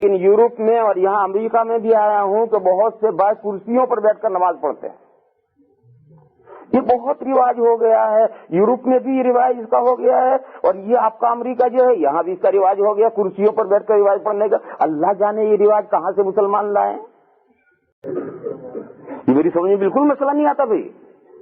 لیکن یورپ میں اور یہاں امریکہ میں بھی آیا ہوں کہ بہت سے بھائی کرسیوں پر بیٹھ کر نماز پڑھتے ہیں. یہ بہت رواج ہو گیا ہے. یورپ میں بھی رواج اس کا ہو گیا ہے, اور یہ آپ کا امریکہ جو ہے یہاں بھی اس کا رواج ہو گیا کرسیوں پر بیٹھ کر رواج پڑھنے کا. اللہ جانے یہ رواج کہاں سے مسلمان لائے. یہ میری سمجھ میں بالکل مسئلہ نہیں آتا بھائی.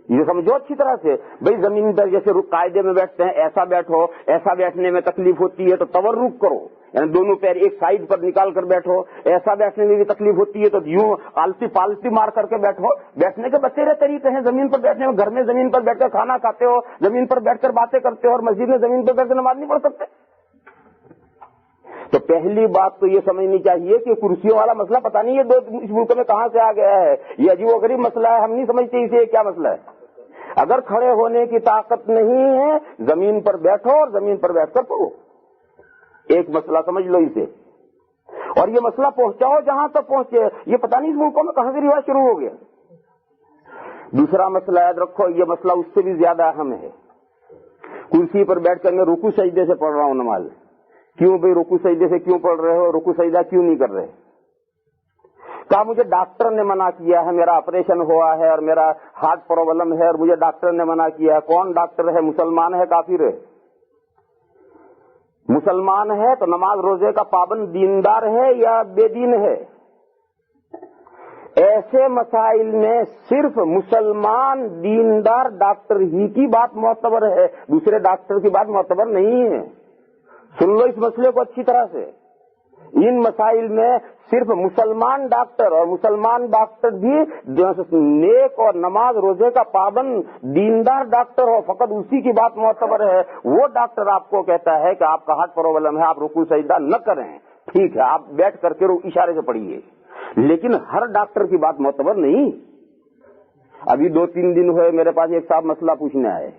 یہ سمجھو اچھی طرح سے بھائی, زمین پر جیسے قاعدے میں بیٹھتے ہیں ایسا بیٹھو, ایسا بیٹھنے میں تکلیف ہوتی ہے تو تورک کرو, یعنی دونوں پیر ایک سائیڈ پر نکال کر بیٹھو. ایسا بیٹھنے میں بھی تکلیف ہوتی ہے تو یوں آلتی پالتی مار کر کے بیٹھو. بیٹھنے کے بتیرے طریقے ہیں. زمین پر بیٹھنے میں, گھر میں زمین پر بیٹھ کر کھانا کھاتے ہو, زمین پر بیٹھ کر باتیں کرتے ہو, اور مسجد میں زمین پر بیٹھ کر نماز نہیں پڑھ سکتے. تو پہلی بات تو یہ سمجھنی چاہیے کہ کرسیوں والا مسئلہ پتہ نہیں یہ اس ملک میں کہاں سے آ گیا ہے. یہ عجیب و غریب مسئلہ ہے, ہم نہیں سمجھتے اسے کیا مسئلہ ہے. اگر کھڑے ہونے کی طاقت نہیں ہے زمین پر بیٹھو اور زمین پر بیٹھ کر پڑھو. ایک مسئلہ سمجھ لو اسے, اور یہ مسئلہ پہنچاؤ جہاں تک پہنچے. یہ پتہ نہیں اس ملکوں میں کہاں سے رواج شروع ہو گیا. دوسرا مسئلہ یاد رکھو, یہ مسئلہ اس سے بھی زیادہ اہم ہے. کرسی پر بیٹھ کر میں رکوع سجدے سے پڑھ رہا ہوں نماز. کیوں بھائی رکوع سجدے سے کیوں پڑھ رہے ہو, رکوع سجدہ کیوں نہیں کر رہے؟ کہا مجھے ڈاکٹر نے منع کیا ہے, میرا آپریشن ہوا ہے اور میرا ہارٹ پرابلم ہے اور مجھے ڈاکٹر نے منع کیا ہے. کون ڈاکٹر ہے؟ مسلمان ہے کافر ہے؟ مسلمان ہے تو نماز روزے کا پابند دیندار ہے یا بے دین ہے؟ ایسے مسائل میں صرف مسلمان دیندار ڈاکٹر ہی کی بات معتبر ہے, دوسرے ڈاکٹر کی بات معتبر نہیں ہے. سن لو اس مسئلے کو اچھی طرح سے. ان مسائل میں صرف مسلمان ڈاکٹر, اور مسلمان ڈاکٹر بھی نیک اور نماز روزے کا پابند دیندار ڈاکٹر ہو, فقط اسی کی بات معتبر ہے. وہ ڈاکٹر آپ کو کہتا ہے کہ آپ کا ہارٹ پرابلم ہے, آپ رکوع سجدہ نہ کریں, ٹھیک ہے آپ بیٹھ کر کے اشارے سے پڑھیے, لیکن ہر ڈاکٹر کی بات معتبر نہیں. ابھی 2-3 دن ہوئے میرے پاس ایک صاحب مسئلہ پوچھنے آئے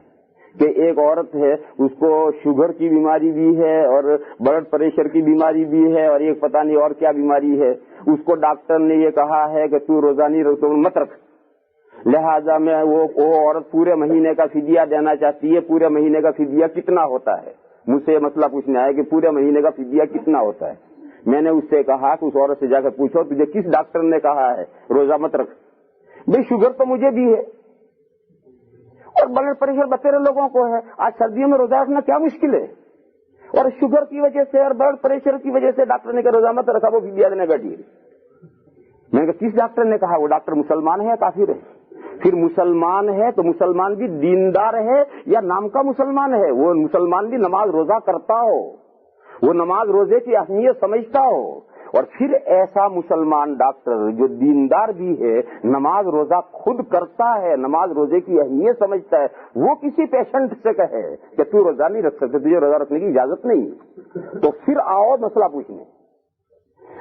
کہ ایک عورت ہے, اس کو شوگر کی بیماری بھی ہے اور بلڈ پریشر کی بیماری بھی ہے اور ایک پتہ نہیں اور کیا بیماری ہے. اس کو ڈاکٹر نے یہ کہا ہے کہ تو روزانی مت رکھ, لہذا میں وہ عورت پورے مہینے کا فدیہ دینا چاہتی ہے. پورے مہینے کا فدیہ کتنا ہوتا ہے؟ مجھ سے یہ مسئلہ پوچھنے آیا کہ پورے مہینے کا فدیہ کتنا ہوتا ہے. میں نے اس سے کہا کہ اس عورت سے جا کر پوچھو تجھے کس ڈاکٹر نے کہا ہے روزہ مت رکھ. بھائی شوگر تو مجھے بھی ہے اور بلڈ پریشر بتیرے لوگوں کو ہے. آج سردیوں میں روزہ رکھنا کیا مشکل ہے؟ اور شوگر کی وجہ سے اور بلڈ پریشر کی وجہ سے ڈاکٹر نے کہا روزہ مت رکھا, وہ فدیہ دینے بیٹھی ہے. میں نے کہا کس ڈاکٹر نے کہا؟ وہ ڈاکٹر مسلمان ہے یا کافر ہے؟ پھر مسلمان ہے تو مسلمان بھی دیندار ہے یا نام کا مسلمان ہے؟ وہ مسلمان بھی نماز روزہ کرتا ہو, وہ نماز روزے کی اہمیت سمجھتا ہو. اور پھر ایسا مسلمان ڈاکٹر جو دیندار بھی ہے, نماز روزہ خود کرتا ہے, نماز روزے کی اہمیت سمجھتا ہے, وہ کسی پیشنٹ سے کہے کہ تو روزہ نہیں رکھ سکتے, تجھے روزہ رکھنے کی اجازت نہیں, تو پھر آؤ مسئلہ پوچھنے.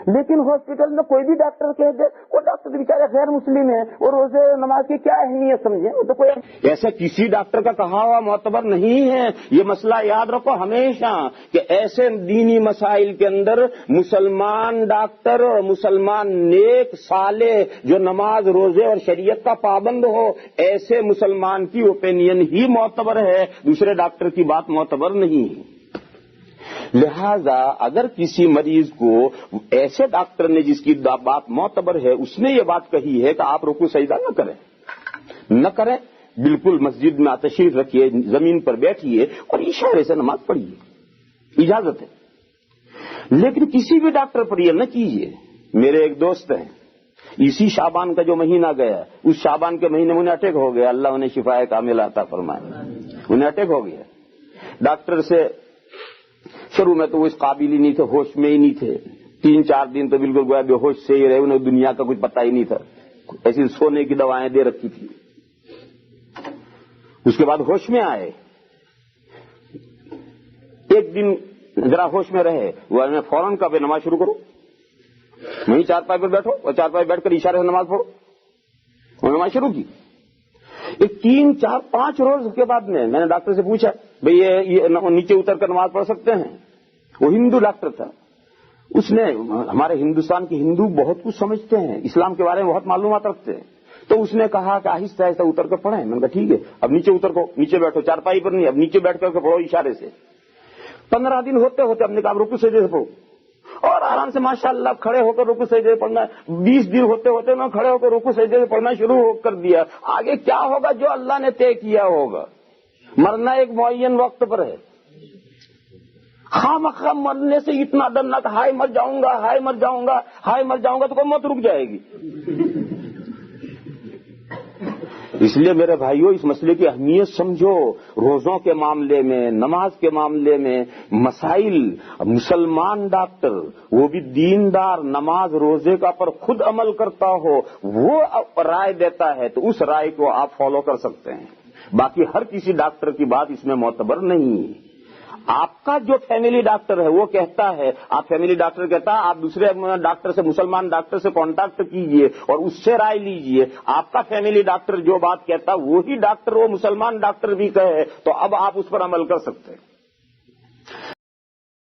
لیکن ہاسپٹل میں کوئی بھی ڈاکٹر کہہ دے, وہ ڈاکٹر بیچارے غیر مسلم ہے, وہ روزے نماز کی کیا اہمیت سمجھے؟ وہ تو کوئی ایسا کسی ڈاکٹر کا کہا ہوا معتبر نہیں ہے. یہ مسئلہ یاد رکھو ہمیشہ کہ ایسے دینی مسائل کے اندر مسلمان ڈاکٹر اور مسلمان نیک صالح جو نماز روزے اور شریعت کا پابند ہو, ایسے مسلمان کی اوپینین ہی معتبر ہے, دوسرے ڈاکٹر کی بات معتبر نہیں ہے. لہذا اگر کسی مریض کو ایسے ڈاکٹر نے جس کی بات معتبر ہے اس نے یہ بات کہی ہے کہ آپ رکوع سجدہ نہ کریں, بالکل مسجد میں تشریف رکھیے, زمین پر بیٹھیے اور اشارے سے نماز پڑھیے, اجازت ہے. لیکن کسی بھی ڈاکٹر پر یہ نہ کیجیے. میرے ایک دوست ہیں, اسی شعبان کا جو مہینہ گیا, اس شعبان کے مہینے میں انہیں اٹیک ہو گیا, اللہ انہیں شفا کاملہ عطا فرمائے. انہیں اٹیک ہو گیا. ڈاکٹر سے شروع میں تو وہ اس قابل ہی نہیں تھے, ہوش میں ہی نہیں تھے. 3-4 دن تو بالکل گویا بے ہوش سے ہی رہے, انہیں دنیا کا کچھ پتہ ہی نہیں تھا. ایسی سونے کی دوائیں دے رکھی تھی. اس کے بعد ہوش میں آئے, ایک دن ذرا ہوش میں رہے, وہ میں فوراً کہا نماز شروع کرو, وہیں چارپائی پر بیٹھو اور چارپائی بیٹھ کر اشارے سے نماز پڑھو, اور نماز شروع کی. ایک 3-4-5 روز کے بعد میں نے ڈاکٹر سے پوچھا بھئی یہ نیچے اتر کر نماز پڑھ سکتے ہیں؟ وہ ہندو ڈاکٹر تھا. اس نے, ہمارے ہندوستان کے ہندو بہت کچھ سمجھتے ہیں, اسلام کے بارے میں بہت معلومات رکھتے ہیں, تو اس نے کہا کہ آہستہ آہستہ اتر کر پڑھیں. میں نے کہا ٹھیک ہے, اب نیچے اتر کو, نیچے بیٹھو, چارپائی پر نہیں, اب نیچے بیٹھ کر کے پڑھو اشارے سے. 15 دن ہوتے ہوتے ہم نے کہا رکوع سجدے سے پڑھو. اور آرام سے ماشاءاللہ کھڑے ہو کر رکوع سجدے پڑھنا ہے. 20 دن ہوتے ہوتے میں کھڑے ہو کر رکوع سجدے پڑھنا شروع کر دیا. آگے کیا ہوگا؟ جو اللہ نے طے کیا ہوگا. مرنا ایک معین وقت پر ہے. خواہ مرنے سے اتنا ڈرنا تھا، ہائے مر جاؤں گا، ہائے مر جاؤں گا، ہائے مر جاؤں گا، تو کوئی موت رک جائے گی. اس لیے میرے بھائیوں اس مسئلے کی اہمیت سمجھو. روزوں کے معاملے میں، نماز کے معاملے میں مسائل، مسلمان ڈاکٹر وہ بھی دیندار نماز روزے کا پر خود عمل کرتا ہو، وہ رائے دیتا ہے تو اس رائے کو آپ فالو کر سکتے ہیں. باقی ہر کسی ڈاکٹر کی بات اس میں معتبر نہیں. آپ کا جو فیملی ڈاکٹر ہے وہ کہتا ہے، آپ فیملی ڈاکٹر کہتا ہے آپ دوسرے ڈاکٹر سے، مسلمان ڈاکٹر سے کانٹیکٹ کیجئے اور اس سے رائے لیجئے. آپ کا فیملی ڈاکٹر جو بات کہتا ہے وہی ڈاکٹر وہ مسلمان ڈاکٹر بھی کہے تو اب آپ اس پر عمل کر سکتے ہیں.